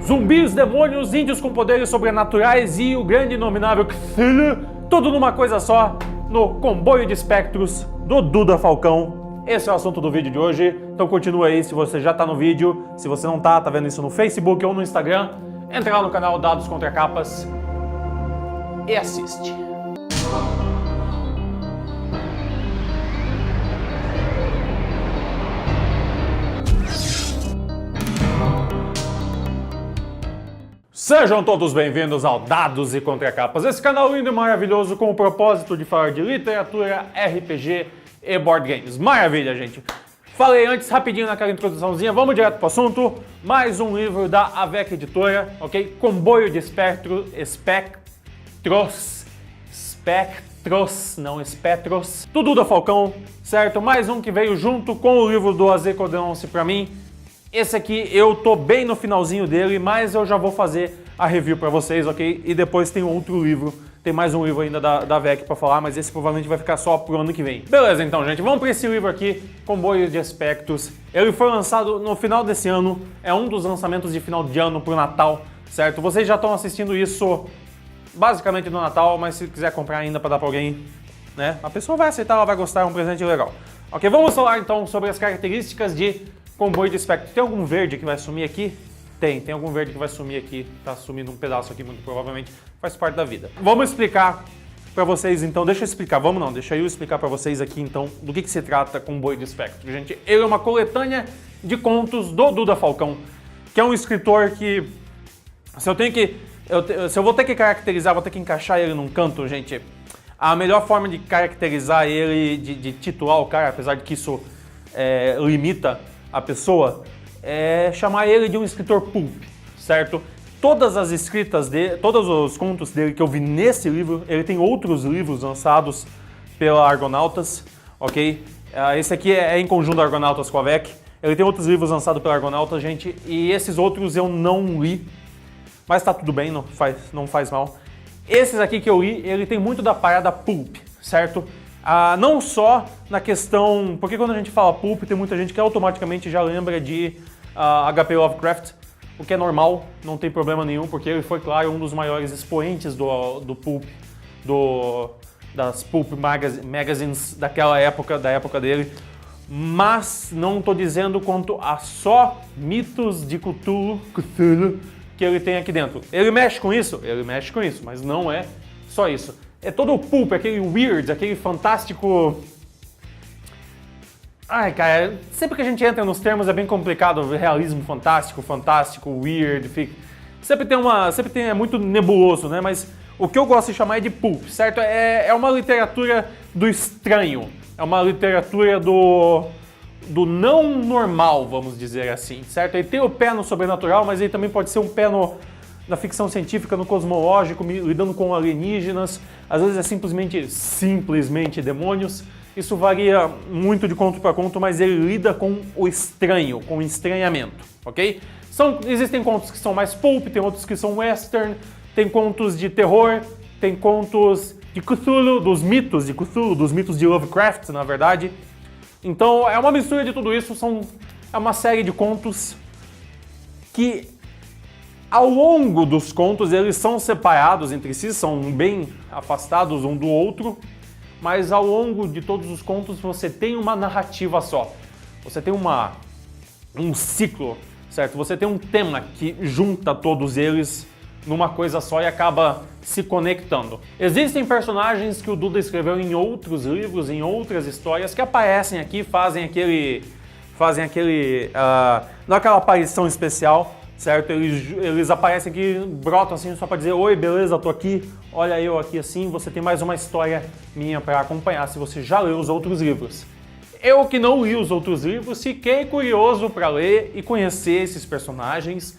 Zumbis, demônios, índios com poderes sobrenaturais e o grande inominável Cthulhu, tudo numa coisa só, no comboio de espectros do Duda Falcão. Esse é o assunto do vídeo de hoje, então continua aí se você já tá no vídeo, se você não tá vendo isso no Facebook ou no Instagram, entra lá no canal Dados Contra Capas e assiste. Sejam todos bem-vindos ao Dados e Contracapas, esse canal lindo e maravilhoso com o propósito de falar de literatura, RPG e board games. Maravilha, gente! Falei antes, rapidinho naquela introduçãozinha, vamos direto pro assunto. Mais um livro da Avec Editora, ok? Comboio de espectros, não espectros, do Duda Falcão, certo? Mais um que veio junto com o livro do Azekodonce pra mim. Esse aqui eu tô bem no finalzinho dele, mas eu já vou fazer a review pra vocês, ok? E depois tem outro livro, tem mais um livro ainda da VEC pra falar, mas esse provavelmente vai ficar só pro ano que vem. Beleza, então, gente, vamos pra esse livro aqui, Comboio de Espectros. Ele foi lançado no final desse ano, é um dos lançamentos de final de ano pro Natal, certo? Vocês já estão assistindo isso basicamente no Natal, mas se quiser comprar ainda pra dar pra alguém, né? A pessoa vai aceitar, ela vai gostar, é um presente legal. Ok, vamos falar então sobre as características de Comboio de Espectros. Tem algum verde que vai sumir aqui? Tem algum verde que vai sumir aqui, tá sumindo um pedaço aqui, muito provavelmente, faz parte da vida. Vamos explicar pra vocês então, deixa eu explicar pra vocês aqui então do que se trata Comboio de Espectros. Gente, ele é uma coletânea de contos do Duda Falcão, que é um escritor que, se eu vou ter que caracterizar, vou ter que encaixar ele num canto, gente, a melhor forma de caracterizar ele, de titular o cara, apesar de que isso limita a pessoa, é chamar ele de um escritor pulp, certo? Todas as escritas dele, todos os contos dele que eu vi nesse livro, ele tem outros livros lançados pela Argonautas, ok? Esse aqui é em conjunto da Argonautas com a VEC. Ele tem outros livros lançados pela Argonautas, gente, e esses outros eu não li, mas tá tudo bem, não faz mal. Esses aqui que eu li, ele tem muito da parada pulp, certo? Não só na questão, porque quando a gente fala pulp, tem muita gente que automaticamente já lembra de H.P. Lovecraft, o que é normal, não tem problema nenhum, porque ele foi, claro, um dos maiores expoentes do pulp, das pulp magazines daquela época, da época dele, mas não estou dizendo quanto a só mitos de Cthulhu que ele tem aqui dentro. Ele mexe com isso, mas não é só isso. É todo o pulp, aquele weird, aquele fantástico... Ai, cara, sempre que a gente entra nos termos é bem complicado. Realismo fantástico, weird, é muito nebuloso, né? Mas o que eu gosto de chamar é de pulp, certo? É uma literatura do estranho, é uma literatura do não normal, vamos dizer assim, certo? Ele tem o pé no sobrenatural, mas ele também pode ser um pé na ficção científica, no cosmológico, lidando com alienígenas, às vezes é simplesmente demônios. Isso varia muito de conto para conto, mas ele lida com o estranho, com o estranhamento, ok? Existem contos que são mais pulp, tem outros que são western, tem contos de terror, tem contos de Cthulhu, dos mitos de Cthulhu, dos mitos de Lovecraft, na verdade. Então é uma mistura de tudo isso, é uma série de contos que, ao longo dos contos, eles são separados entre si, são bem afastados um do outro, mas ao longo de todos os contos você tem uma narrativa só. Você tem um ciclo, certo? Você tem um tema que junta todos eles numa coisa só e acaba se conectando. Existem personagens que o Duda escreveu em outros livros, em outras histórias, que aparecem aqui, fazem aquela aparição especial, certo? Eles aparecem aqui, brotam assim só para dizer: oi, beleza, tô aqui, olha eu aqui assim, você tem mais uma história minha para acompanhar se você já leu os outros livros. Eu que não li os outros livros, fiquei curioso para ler e conhecer esses personagens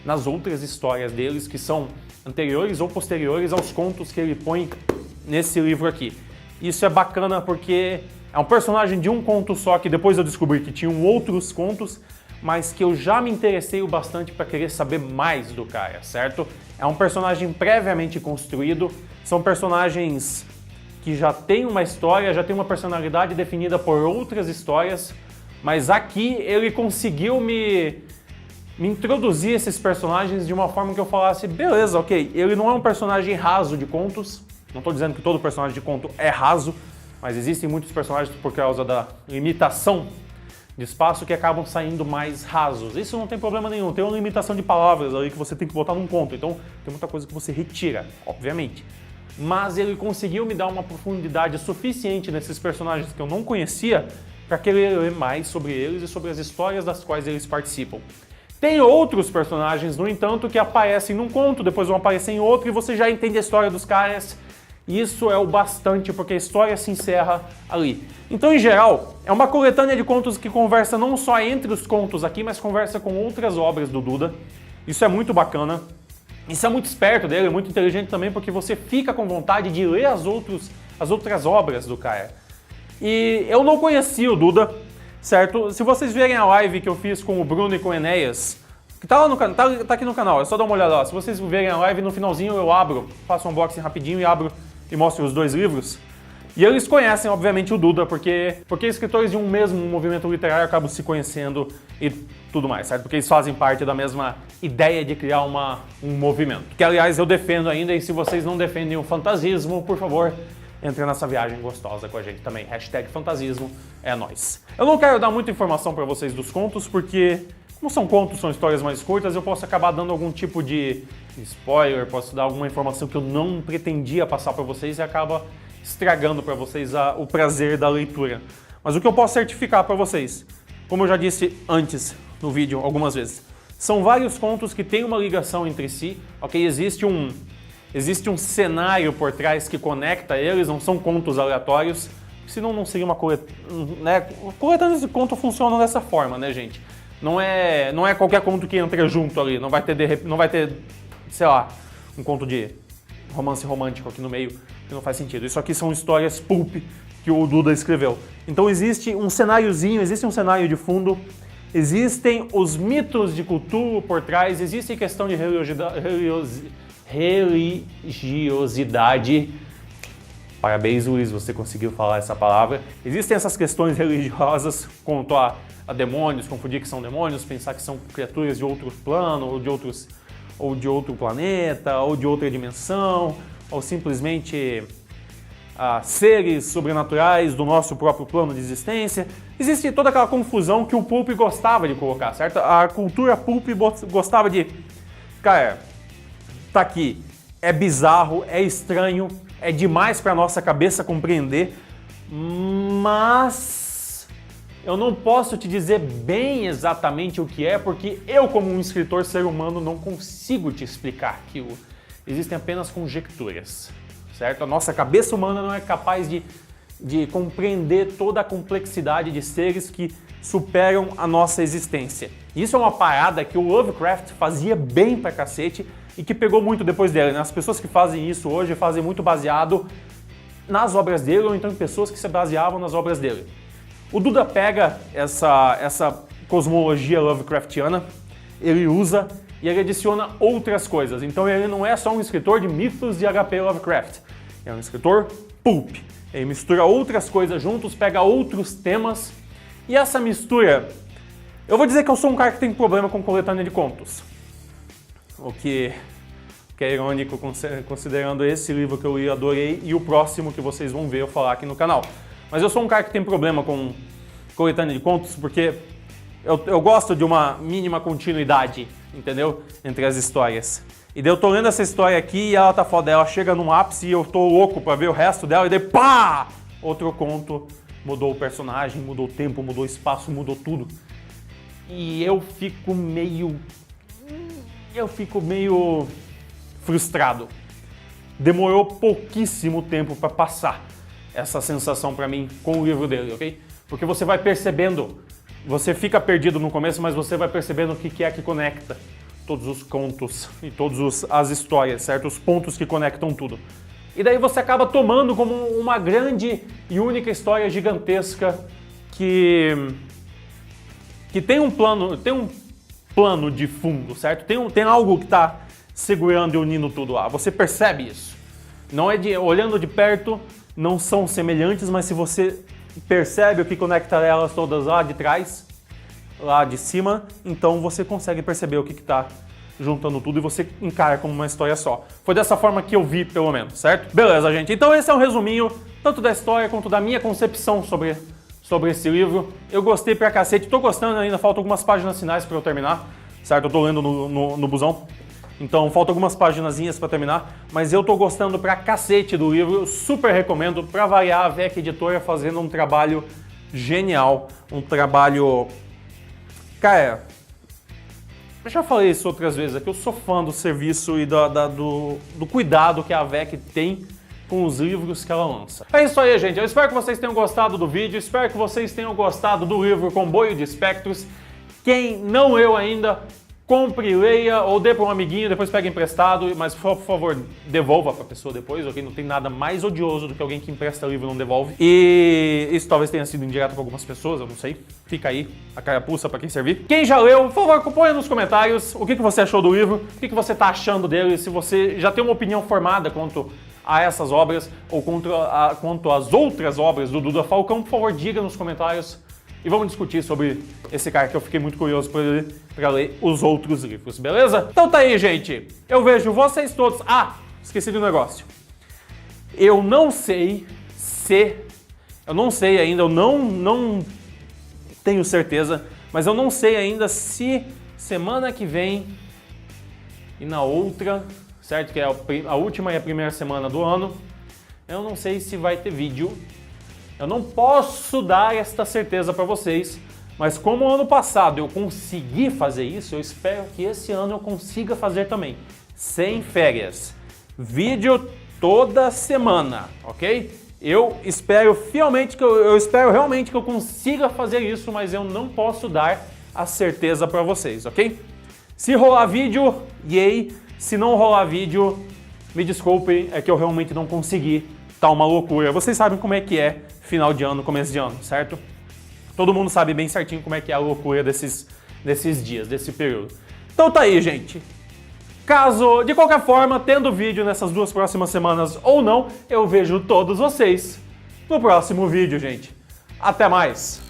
nas outras histórias deles, que são anteriores ou posteriores aos contos que ele põe nesse livro aqui. Isso é bacana porque é um personagem de um conto só, que depois eu descobri que tinham outros contos, mas que eu já me interessei o bastante para querer saber mais do cara, certo? É um personagem previamente construído, são personagens que já têm uma história, já têm uma personalidade definida por outras histórias, mas aqui ele conseguiu me me introduzir esses personagens de uma forma que eu falasse, beleza, ok, ele não é um personagem raso de contos, não estou dizendo que todo personagem de conto é raso, mas existem muitos personagens por causa da limitação de espaço que acabam saindo mais rasos. Isso não tem problema nenhum, tem uma limitação de palavras ali que você tem que botar num conto, então tem muita coisa que você retira, obviamente. Mas ele conseguiu me dar uma profundidade suficiente nesses personagens que eu não conhecia para querer ler mais sobre eles e sobre as histórias das quais eles participam. Tem outros personagens, no entanto, que aparecem num conto, depois vão aparecer em outro e você já entende a história dos caras. Isso é o bastante, porque a história se encerra ali. Então, em geral, é uma coletânea de contos que conversa não só entre os contos aqui, mas conversa com outras obras do Duda. Isso é muito bacana. Isso é muito esperto dele, é muito inteligente também, porque você fica com vontade de ler as outras obras do cara. E eu não conhecia o Duda, certo? Se vocês verem a live que eu fiz com o Bruno e com o Enéas, que tá lá no canal, tá aqui no canal, é só dar uma olhada lá. Se vocês verem a live, no finalzinho eu abro, faço um unboxing rapidinho e abro e mostro os dois livros. E eles conhecem, obviamente, o Duda, porque escritores de um mesmo movimento literário acabam se conhecendo e tudo mais, certo? Porque eles fazem parte da mesma ideia de criar um movimento. Que, aliás, eu defendo ainda, e se vocês não defendem o fantasismo, por favor, entre nessa viagem gostosa com a gente também. #fantasismo é nóis. Eu não quero dar muita informação para vocês dos contos, porque, como são contos, são histórias mais curtas, eu posso acabar dando algum tipo de spoiler, posso dar alguma informação que eu não pretendia passar para vocês e acaba estragando para vocês o prazer da leitura. Mas o que eu posso certificar para vocês, como eu já disse antes no vídeo algumas vezes, são vários contos que têm uma ligação entre si, ok? Existe um cenário por trás que conecta eles, não são contos aleatórios, senão não seria uma coletânea, né? Coletâneas de conto funcionam dessa forma, né, gente? Não é qualquer conto que entra junto ali, não vai ter, sei lá, um conto de romance romântico aqui no meio, que não faz sentido. Isso aqui são histórias pulp que o Duda escreveu. Então existe um cenáriozinho, existe um cenário de fundo, existem os mitos de cultura por trás, existe questão de religiosidade. Parabéns, Luiz, você conseguiu falar essa palavra. Existem essas questões religiosas quanto a demônios, confundir que são demônios, pensar que são criaturas de outro plano, ou de outro planeta, ou de outra dimensão, ou simplesmente seres sobrenaturais do nosso próprio plano de existência. Existe toda aquela confusão que o pulp gostava de colocar, certo? A cultura pulp gostava de... Cara, tá aqui, é bizarro, é estranho, é demais para nossa cabeça compreender, mas eu não posso te dizer bem exatamente o que é, porque eu, como um escritor ser humano, não consigo te explicar aquilo. Existem apenas conjecturas, certo? A nossa cabeça humana não é capaz de compreender toda a complexidade de seres que superam a nossa existência. Isso é uma parada que o Lovecraft fazia bem pra cacete e que pegou muito depois dele, né? As pessoas que fazem isso hoje fazem muito baseado nas obras dele ou então em pessoas que se baseavam nas obras dele. O Duda pega essa cosmologia Lovecraftiana, ele usa e ele adiciona outras coisas. Então ele não é só um escritor de mitos de H.P. Lovecraft, é um escritor pulp. Ele mistura outras coisas juntos, pega outros temas e essa mistura... Eu vou dizer que eu sou um cara que tem problema com coletânea de contos. O que é irônico considerando esse livro que eu li, adorei, e o próximo que vocês vão ver eu falar aqui no canal. Mas eu sou um cara que tem problema com coletânea de contos porque eu gosto de uma mínima continuidade, entendeu? Entre as histórias. E daí eu tô lendo essa história aqui e ela tá foda, ela chega num ápice e eu tô louco pra ver o resto dela e daí pá! Outro conto, mudou o personagem, mudou o tempo, mudou o espaço, mudou tudo. E eu fico meio frustrado. Demorou pouquíssimo tempo pra passar essa sensação pra mim com o livro dele, ok? Porque você vai percebendo, você fica perdido no começo, mas você vai percebendo o que é que conecta todos os contos e todas as histórias, certo? Os pontos que conectam tudo. E daí você acaba tomando como uma grande e única história gigantesca que tem um plano de fundo, certo? Tem algo que está segurando e unindo tudo lá. Você percebe isso. Não é olhando de perto, não são semelhantes, mas se você percebe o que conecta elas todas lá de trás, lá de cima, então você consegue perceber o que está juntando tudo e você encara como uma história só. Foi dessa forma que eu vi, pelo menos, certo? Beleza, gente. Então esse é um resuminho, tanto da história quanto da minha concepção sobre esse livro. Eu gostei pra cacete, tô gostando ainda, faltam algumas páginas finais pra eu terminar, certo? Eu tô lendo no busão, então faltam algumas paginazinhas pra terminar, mas eu tô gostando pra cacete do livro, super recomendo. Pra variar, a VEC Editora fazendo um trabalho genial, um trabalho... Cara, eu já falei isso outras vezes aqui, eu sou fã do serviço e do cuidado que a VEC tem com os livros que ela lança. É isso aí, gente. Eu espero que vocês tenham gostado do vídeo, espero que vocês tenham gostado do livro Comboio de Espectros. Quem não leu ainda, compre, leia ou dê para um amiguinho, depois pega emprestado, mas por favor, devolva para a pessoa depois, ok? Não tem nada mais odioso do que alguém que empresta livro e não devolve. E isso talvez tenha sido indireto para algumas pessoas, eu não sei. Fica aí a carapuça para quem servir. Quem já leu, por favor, acompanha nos comentários o que você achou do livro, o que você está achando dele, se você já tem uma opinião formada quanto a essas obras ou quanto às outras obras do Duda Falcão, por favor, diga nos comentários e vamos discutir sobre esse cara que eu fiquei muito curioso para ler os outros livros, beleza? Então tá aí, gente. Eu vejo vocês todos... Ah, esqueci de um negócio. Eu não sei ainda, eu não tenho certeza, mas eu não sei ainda se semana que vem e na outra... certo? Que é a última e a primeira semana do ano. Eu não sei se vai ter vídeo. Eu não posso dar esta certeza para vocês, mas como ano passado eu consegui fazer isso, eu espero que esse ano eu consiga fazer também. Sem férias. Vídeo toda semana, ok? Eu espero realmente que eu consiga fazer isso, mas eu não posso dar a certeza para vocês, ok? Se rolar vídeo, yay! Se não rolar vídeo, me desculpem, é que eu realmente não consegui. Tá uma loucura. Vocês sabem como é que é final de ano, começo de ano, certo? Todo mundo sabe bem certinho como é que é a loucura desses dias, desse período. Então tá aí, gente. Caso, de qualquer forma, tendo vídeo nessas 2 próximas semanas ou não, eu vejo todos vocês no próximo vídeo, gente. Até mais!